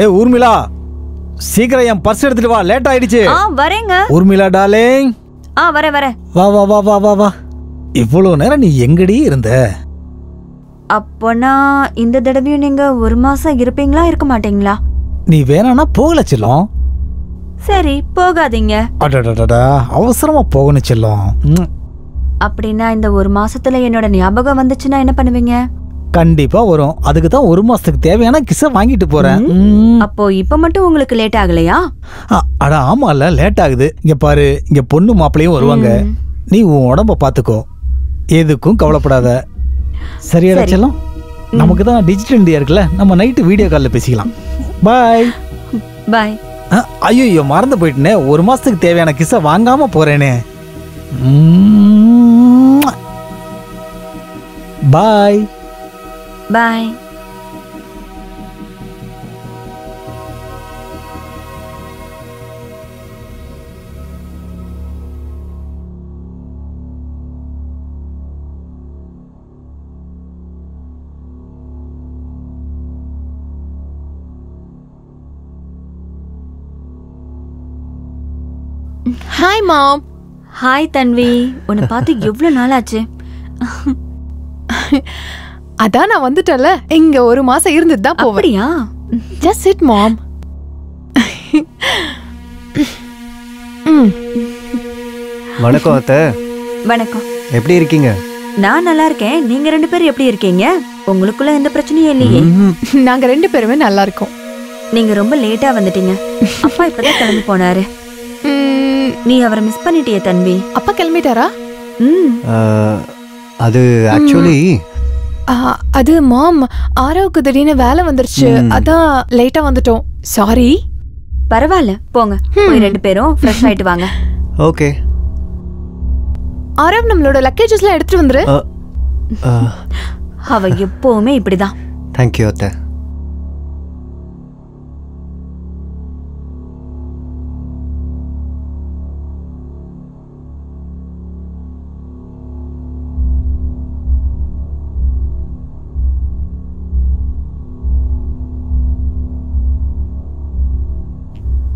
ஏ ஊர்மிளா, சீக்கிரம் என் பர்ஸ் எடுத்துட்டு வா, லேட் ஆயிடுச்சு. வரேங்க. ஊர்மிளா டார்லிங். வரேன். வா வா வா வா வா வா. இவ்வளவு நேரம் நீ எங்கடி இருந்த? அப்போனா இந்த தடவையும் நீங்க 1 மாசம் இருப்பீங்களா இருக்க மாட்டீங்களா? நீ வேணானா போகல செல்லம். சரி போகாதீங்க. அடடடடா, அவசரமா போகணும் செல்லம். அப்படின்னா இந்த 1 மாசத்துல என்னோட ஞாபகம் வந்துச்சுன்னா என்ன பண்ணுவீங்க? கண்டிப்பா வரும். அதுக்கு தான் 1 மாசத்துக்கு தேவையான கிஸ்ஸ வாங்கிட்டு போறேன். அப்போ இப்ப மட்டும் உங்களுக்கு லேட் ஆகலையா? அட ஆமால, லேட் ஆகுது. இங்க பாரு, இங்க பொண்ணு மாப்பிளையும் வருவாங்க. நீ உன் உடம்ப பாத்துக்கோ, எதுக்கும் கவலைப்படாத. சரியா செல்லம்? நமக்கு தான் டிஜிட்டல் இந்தியா இருக்குல்ல, நம்ம நைட்டு வீடியோ கால்ல பேசிக்கலாம். பாய் பாய். ஐயோ மறந்து போயிட்டேனே, 1 மாசத்துக்கு தேவையான கிஸ்ஸ வாங்காம போறேனே. பாய் பாய். Hi mom. ஹாய் தன்வி, உன்னை பார்த்து எவ்வளவு நாள் ஆச்சு? அதான் நான் வந்துட்டல, இங்க 1 மாசம் இருந்துட்டு தான் போவேன். அப்படியா? ஜஸ்ட் சிட் மாம். வணக்கம் அத்தை. வணக்கம். எப்படி இருக்கீங்க? நான் நல்லா இருக்கேன். நீங்க 2 பேரும் எப்படி இருக்கீங்க? உங்களுக்குள்ள எந்த பிரச்சனையும் இல்லையே? நாங்க 2 பேருமே நல்லா இருக்கோம். நீங்க ரொம்ப லேட்டா வந்துட்டீங்க. அப்பா இப்பதான் கிளம்பி போனாரு. நீ அவரை மிஸ் பண்ணிட்டியே தன்வி. அப்பா கிளம்பிட்டாரா? அது ஆக்சுவலி அது மாம், ஆராவுக்கு திடீர்னு வேலை வந்துருச்சு, அதான் லேட்டா வந்துட்டோம். சாரி. பரவாயில்ல, போங்க. போய் 2 பேரும் ஃப்ரெஷ் ஆயிட்டு வாங்க. ஓகே. ஆரவ், நம்மளோட லக்கேஜஸ்லாம் எடுத்துட்டு வந்துரு. அவ எப்பவுமே இப்படிதான். தேங்க்யூ அத்தை.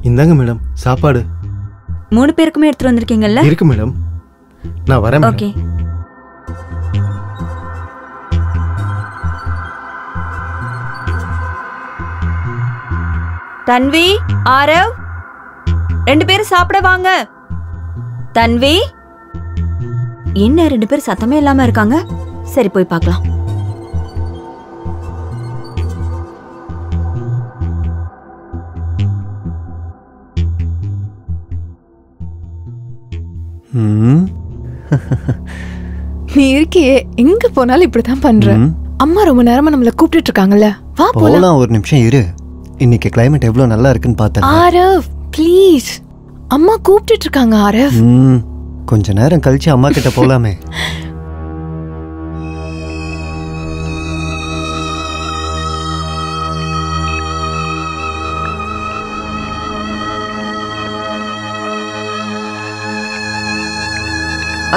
இந்தாங்க மேடம் சாப்பாடு. 3 பேருக்குமே எடுத்துட்டு வந்திருக்கீங்கல்ல? இருக்கு மேடம், நான் வரேன். ஓகே. தன்வி, ஆரவ், 2 பேரும் சாப்பிட வாங்க. தன்வி, என்ன 2 பேரும் சத்தமே இல்லாம இருக்காங்க? சரி போய் பார்க்கலாம். நீ இருக்கியே, எங்க போனாலும் இப்படிதான் பண்ற. அம்மா ரொம்ப நேரமா நம்மள கூப்பிட்டு இருக்காங்கல்ல, வா போலாம். ஒரு நிமிஷம் இரு, இன்னைக்கு கிளைமேட் எவ்வளவு நல்லா இருக்குன்னு பார்த்தேன். ஆரவ் ப்ளீஸ், அம்மா கூப்பிட்டு இருக்காங்க. ஆரவ், கொஞ்ச நேரம் கழிச்சு அம்மா கிட்ட போலாமே.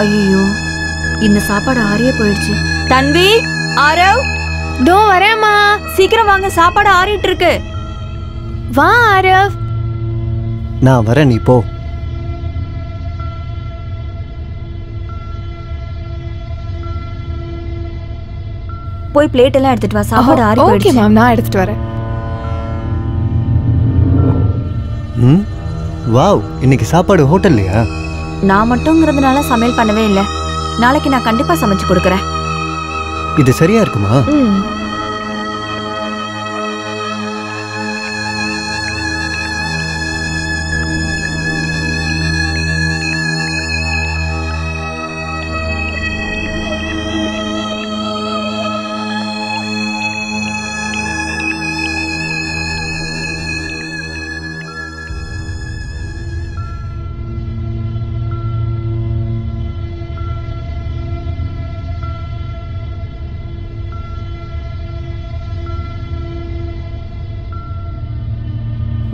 ஐயோ, இந்த சாப்பாடு ஆறியே போயிடுச்சு. தன்வி, ஆரவ், தோ வரேம்மா. சீக்கிரம் வாங்க, சாப்பாடு ஆறிட்டு இருக்கு. வா ஆரவ். நான் வரேன், நீ போ. போய் பிளேட் எல்லாம் எடுத்துட்டு வா, சாப்பாடு ஆறி போயிடுச்சு. ஓகே மேம், நான் எடுத்துட்டு வரேன். வாவ், இன்னைக்கு சாப்பாடு ஹோட்டல்லையா? நான் மட்டும்ங்கிறதுனால சமையல் பண்ணவே இல்லை. நாளைக்கு நான் கண்டிப்பா சமைச்சு கொடுக்கறேன். இது சரியா இருக்குமா?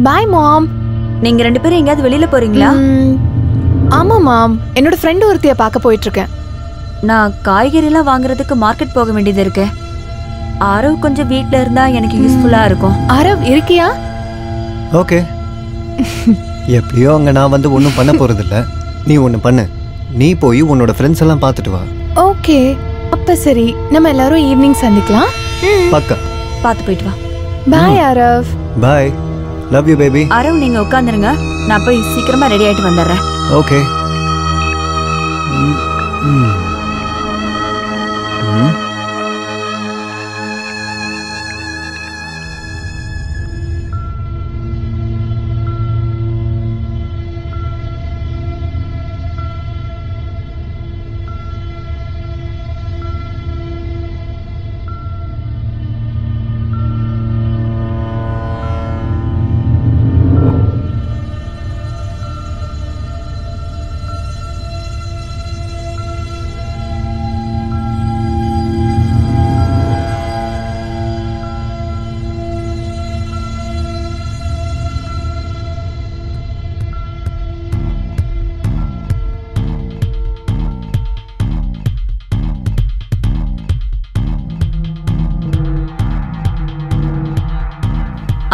பாய் மாம். நீங்க 2 பேரும் எங்கயாவது வெளியில போறீங்களா? ஆமா மாம், என்னோட ஃப்ரெண்ட் ஒருத்திய பார்க்க போயிட்டு இருக்கேன். நான் காய்கறி எல்லாம் வாங்குறதுக்கு மார்க்கெட் போக வேண்டியது இருக்கு. ஆரவ் கொஞ்சம் வீட்ல இருந்தா எனக்கு யூஸ்ஃபுல்லா இருக்கும். ஆரவ் இருக்கியா? ஓகே. எப்படியோ அங்கே நான் வந்து ஒன்றும் பண்ண போகிறதில்ல. நீ ஒன்று பண்ணு. நீ போய் உன்னோட ஃப்ரெண்ட்ஸ் எல்லாம் பார்த்துட்டு வா. ஓகே, அப்ப சரி, நம்ம எல்லாரும் ஈவினிங் சந்திக்கலாம். பக்கா. பார்த்து போயிட்டு வா. Bye Aarav. Bye. Love you baby. Aarav நீங்க உட்காந்துருங்க, நான் போய் சீக்கிரமா ரெடி ஆயிட்டு வந்துடுறேன். ஓகே.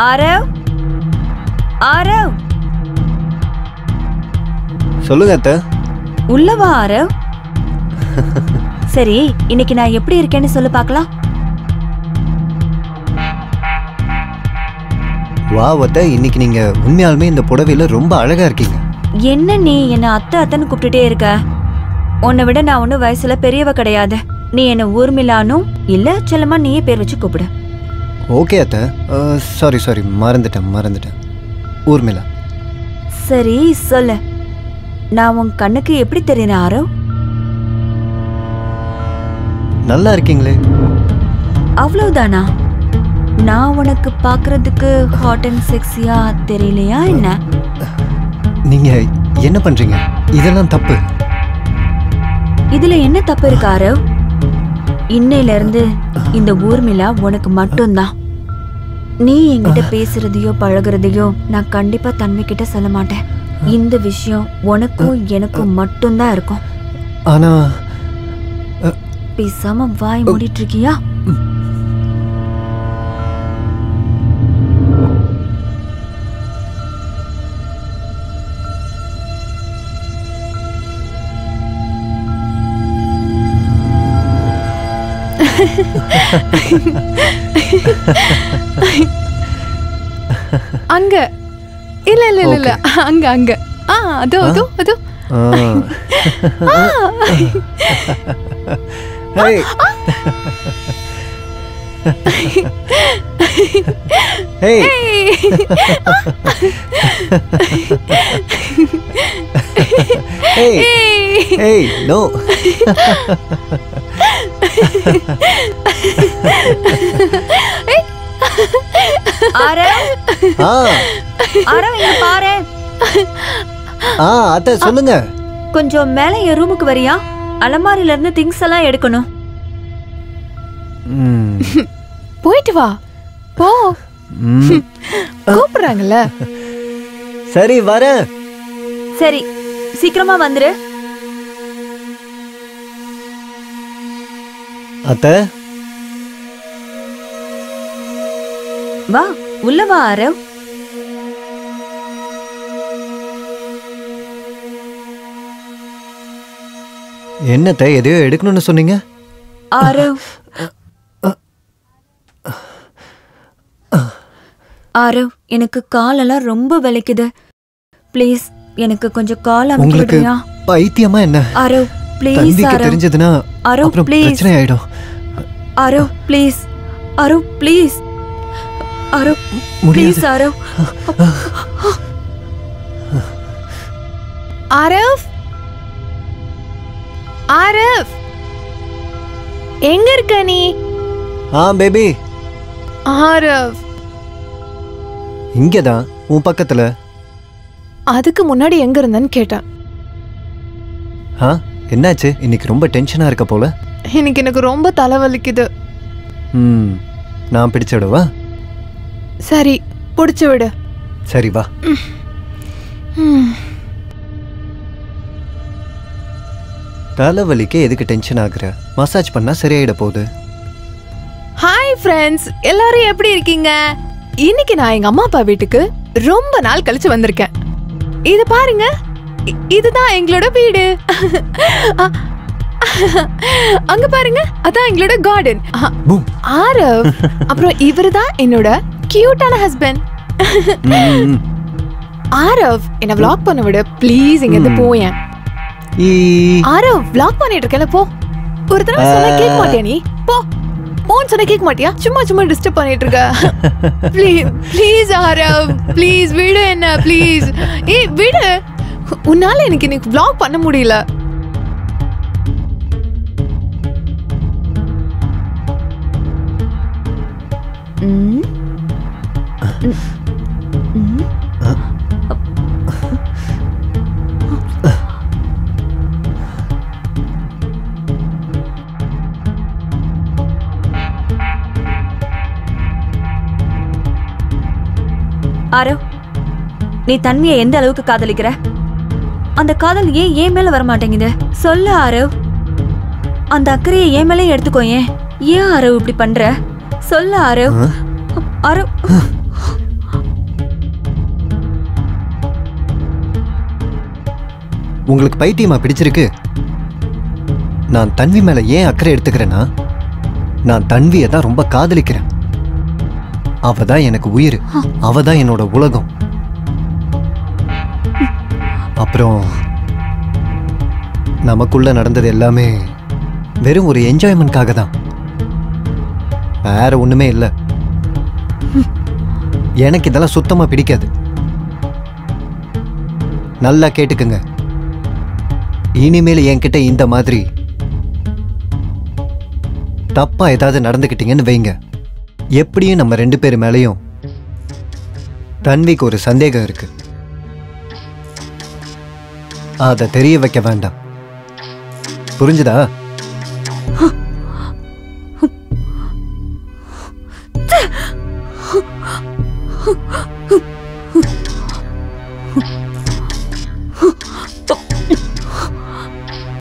அரவ், அரவ், சொல்லுங்க அத்தை. உள்ள வா அரவ். சரி, இன்னைக்கு நான் எப்படி இருக்கேன்னு சொல்லு பார்க்கலாம். வா அத்தை, இன்னைக்கு நீங்க உண்மையாலுமே இந்த புடவையில ரொம்ப அழகா இருக்கீங்க. என்ன நீ என்ன அத்தை அத்தைன்னு கூப்பிட்டுட்டே இருக்க? உன்னை விட நான் ஒன்னும் வயசுல பெரியவ கிடையாது. நீ என்ன ஊர்மிளானும் இல்ல செல்லமா நீயே பேர் வச்சு கூப்பிடு. ஓகே அத்தை. சாரி மறந்துட்டேன். ஊர்மிளா. சரி சொல்லு, நான் உன் கண்ணுக்கு எப்படி தெரியறேன் அரவ்? நல்லா இருக்கீங்களே. அவ்வளவுதானா? நான் உனக்கு பாக்குறதுக்கு ஹாட் அண்ட் செக்ஸியா தெரியலையா என்ன? நீங்க என்ன பண்றீங்க? இதெல்லாம் தப்பு. இதுல என்ன தப்பு இருக்கு அரவ்? இன்னையில இருந்து இந்த ஊர்மிளா உனக்கு மட்டும்தான். நீ என்கிட்ட பேசுறதையோ பழகுறதையோ நான் கண்டிப்பா தன்வி கிட்ட சொல்ல மாட்டேன். இந்த விஷயம் உனக்கும் எனக்கும் மட்டும்தான் இருக்கும். ஆனா பேசாம வாய் மூடிட்டு இருக்கியா? அங்க இல்ல அங்க அதோ Hey. Hey. Hey. Hey, no. Arav, Arav இங்க பாரு. அத்தை சொல்லுங்க. கொஞ்சம் மேல என் ரூமுக்கு வரியா? அலமாரில இருந்து திங்ஸ் எல்லாம் எடுக்கணும். போயிட்டு வா போ. கூப்பிடுறாங்கல்ல. சரி வரேன். சரி சீக்கிரமா வந்துரு. அத்தை வா உள்ள வா அரவ். என்னத்தை எதையோ எடுக்கணும்னு சொன்னீங்க? அரவ், அரவ் எனக்கு காலெல்லாம் ரொம்ப வலிக்குது. ப்ளீஸ் எனக்கு கொஞ்சம் கால் அமுக்கி உங்களுக்கு விடுறியா? பைத்தியமா என்ன? அரவ் ப்ளீஸ். தம்பிக்கு அரவ் தெரிஞ்சதுன்னா அரவ் அப்புறம் ப்ளீஸ். பிரச்சனை ஆயிடும். Arav please. Arav please. Arav please. Arav Arav Arav எங்க இருக்க நீ? பேபி அரவ் இங்கதான் உன் பக்கத்துல. அதுக்கு முன்னாடி எங்க இருந்தன்னு கேட்டேன். என்னாச்சு? இன்னைக்கு ரொம்ப டென்ஷனா இருக்க போல. இன்னைக்கு எனக்கு ரொம்ப தலைவலிக்குது. நான் பிடிச்சு விடவா? சரி பிடிச்சு விடு. சரி வா. தலைவலிக்கு எதுக்கு டென்ஷன் ஆகுற? மசாஜ் பண்ணா சரியாயிட போகுது. ஹாய் ஃப்ரெண்ட்ஸ், எல்லாரும் எப்படி இருக்கீங்க? இன்னைக்கு நான் எங்க அம்மா அப்பா வீட்டுக்கு ரொம்ப நாள் கழிச்சு வந்திருக்கேன். இது பாருங்க, இதுதான் எங்களோட வீடு. அங்க பாருங்க, அதான் எங்களோட கார்டன். ஆரவ், அப்புறம் இவருதான் என்னோட கியூட்டான ஹஸ்பண்ட். ஆரவ், என்ன vlog பண்ண விடு ப்ளீஸ். இங்க இருந்து போயேன். ஆரவ், vlog பண்ணிட்டு இருக்கேன், போ. ஒரு தடவை சொன்னா கேட்க மாட்டியா நீ? போ. போன் சொன்னா கேட்க மாட்டியா? சும்மா சும்மா டிஸ்டர்ப் பண்ணிட்டு இருக்க. ப்ளீஸ் ப்ளீஸ் ஆரவ், ப்ளீஸ் விடு என்ன ப்ளீஸ். ஏய் விடு, உன்னால எனக்கு இன்னைக்கு vlog பண்ண முடியல. ஆரவ், நீ தன்வியை எந்த அளவுக்கு காதலிக்கிற? அந்த காதல் ஏன் மேல வர மாட்டேங்குது? சொல்லு ஆரவ். அந்த அக்கறையை ஏன் மேலே எடுத்துக்கோ. ஏன் ஆரவ் இப்படி பண்ற? சொல்லு ஆரவ். ஆரவ், உங்களுக்கு பைத்தியமா பிடிச்சிருக்கு? நான் தன்வி மேல ஏன் அக்கறை எடுத்துக்கிறேன்னா, நான் தன்வியை தான் ரொம்ப காதலிக்கிறேன். அவ தான் எனக்கு உயிர், அவ தான் என்னோட உலகம். அப்புறம் நமக்குள்ள நடந்தது எல்லாமே வெறும் ஒரு என்ஜாய்மெண்ட்காக தான், வேற ஒண்ணுமே இல்லை. எனக்கு இதெல்லாம் சுத்தமா பிடிக்காது. நல்லா கேட்டுக்குங்க, இனிமேல் என்கிட்ட இந்த மாதிரி தப்பா ஏதாவது நடந்துக்கிட்டீங்கன்னு வைங்க, எப்படியும் நம்ம 2 பேர் மேலேயும் தன்விக்கு ஒரு சந்தேகம் இருக்கு. அதை தெரிய வைக்க வேண்டாம், புரிஞ்சுதா?